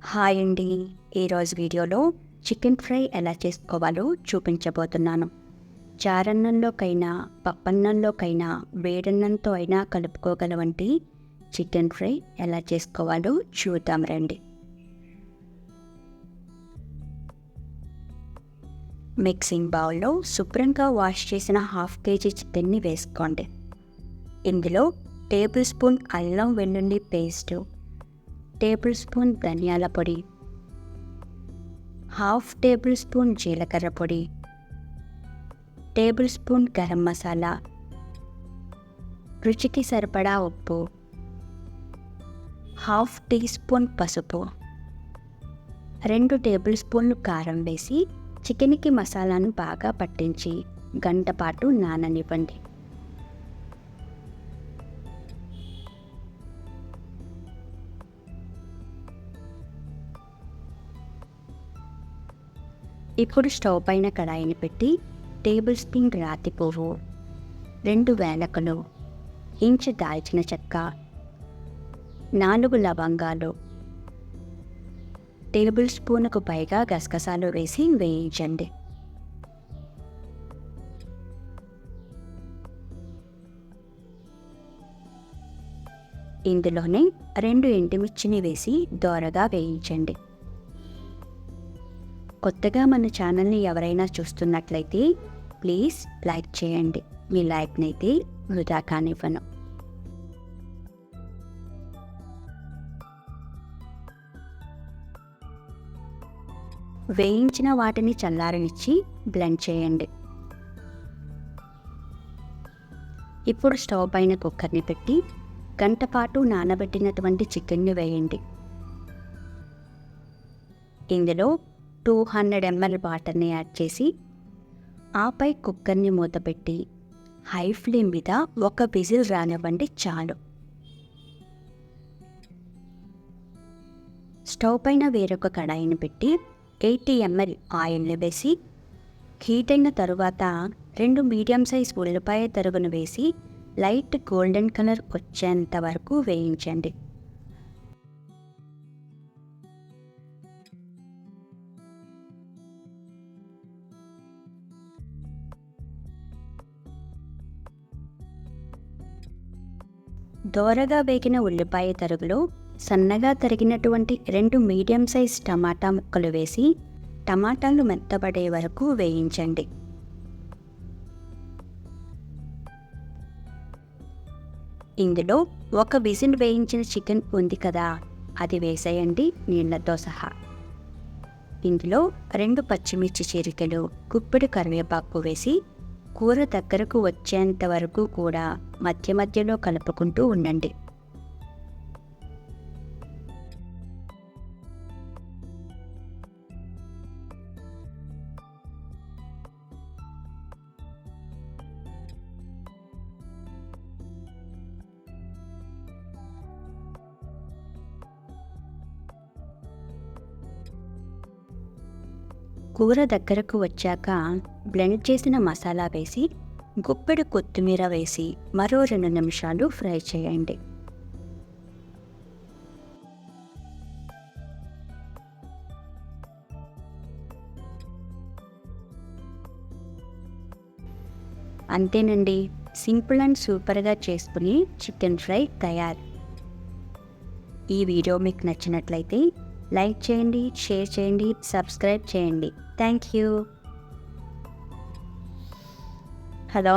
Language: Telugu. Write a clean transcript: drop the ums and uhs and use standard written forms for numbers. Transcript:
హాయ్ అండి. ఈరోజు వీడియోలో చికెన్ ఫ్రై ఎలా చేసుకోవాలో చూపించబోతున్నాను. చారన్నంలోకైనా పప్పన్నంలోకైనా వేడన్నంతో అయినా కలుపుకోగలవంటి చికెన్ ఫ్రై ఎలా చేసుకోవాలో చూద్దాం రండి. మిక్సింగ్ బౌల్లో శుభ్రంగా వాష్ చేసిన 1/2 kg చికెన్ని వేసుకోండి. ఇందులో టేబుల్ స్పూన్ అల్లం వెల్లుల్లి పేస్టు, టేబుల్ స్పూన్ ధనియాల పొడి, 1/2 టేబుల్ స్పూన్ జీలకర్ర పొడి, టేబుల్ స్పూన్ గరం మసాలా, రుచికి సరిపడా ఉప్పు, 1/2 టీ స్పూన్ పసుపు, 2 టేబుల్ స్పూన్లు కారం వేసి చికెన్కి మసాలాను బాగా పట్టించి గంట పాటు నాననివ్వండి. ఇప్పుడు స్టవ్ పైన కడాయిని పెట్టి టేబుల్ స్పూన్ రాతి పువ్వు, 2 వేలకులు, ఇంచు దాల్చిన చెక్క, 4 లవంగాలు, టేబుల్ స్పూన్కు పైగా గసగసాలు వేసి వేయించండి. ఇందులోనే 2 ఎండుమిర్చిని వేసి దోరగా వేయించండి. కొత్తగా మన ఛానల్ని ఎవరైనా చూస్తున్నట్లయితే ప్లీజ్ లైక్ చేయండి. మీ లైక్ని అయితే వృధా కానివ్వను. వేయించిన వాటిని చల్లారనిచ్చి బ్లెండ్ చేయండి. ఇప్పుడు స్టవ్ పైన కుక్కర్ని పెట్టి గంట పాటు నానబెట్టినటువంటి చికెన్ని వేయండి. ఇందులో 200 ml వాటర్ని యాడ్ చేసి ఆపై కుక్కర్ని మూతపెట్టి హై ఫ్లేమ్ మీద 1 విజిల్ రానివ్వండి చాలు. స్టవ్ పైన వేరొక కడాయిని పెట్టి 80 ml ఆయిల్ని వేసి హీట్ అయిన తరువాత 2 మీడియం సైజ్ ఉల్లిపాయ తరుగును వేసి లైట్ గోల్డెన్ కలర్ వచ్చేంత వరకు వేయించండి. దోరగా వేగిన ఉల్లిపాయ తరుగులో సన్నగా తరిగినటువంటి 2 మీడియం సైజ్ టమాటా ముక్కలు వేసి టమాటాలు మెత్తబడే వరకు వేయించండి. ఇందులో 1 విజిల్ వేయించిన చికెన్ ఉంది కదా, అది వేసేయండి నీళ్లతో సహా. ఇందులో 2 పచ్చిమిర్చి చీరికలు, గుప్పెడు కరివేపాకు వేసి కూర దగ్గరకు వచ్చేంత వరకు కూడా మధ్య మధ్యలో కలుపుకుంటూ ఉండండి. కూర దగ్గరకు వచ్చాక బ్లెండ్ చేసిన మసాలా వేసి గుప్పెడు కొత్తిమీర వేసి మరో 2 నిమిషాలు ఫ్రై చేయండి. అంతేనండి, సింపుల్ అండ్ సూపర్గా చేసుకుని చికెన్ ఫ్రై తయారు. ఈ వీడియో మీకు నచ్చినట్లయితే లైక్ చేయండి, షేర్ చేయండి, సబ్స్క్రైబ్ చేయండి. Thank you. హలో.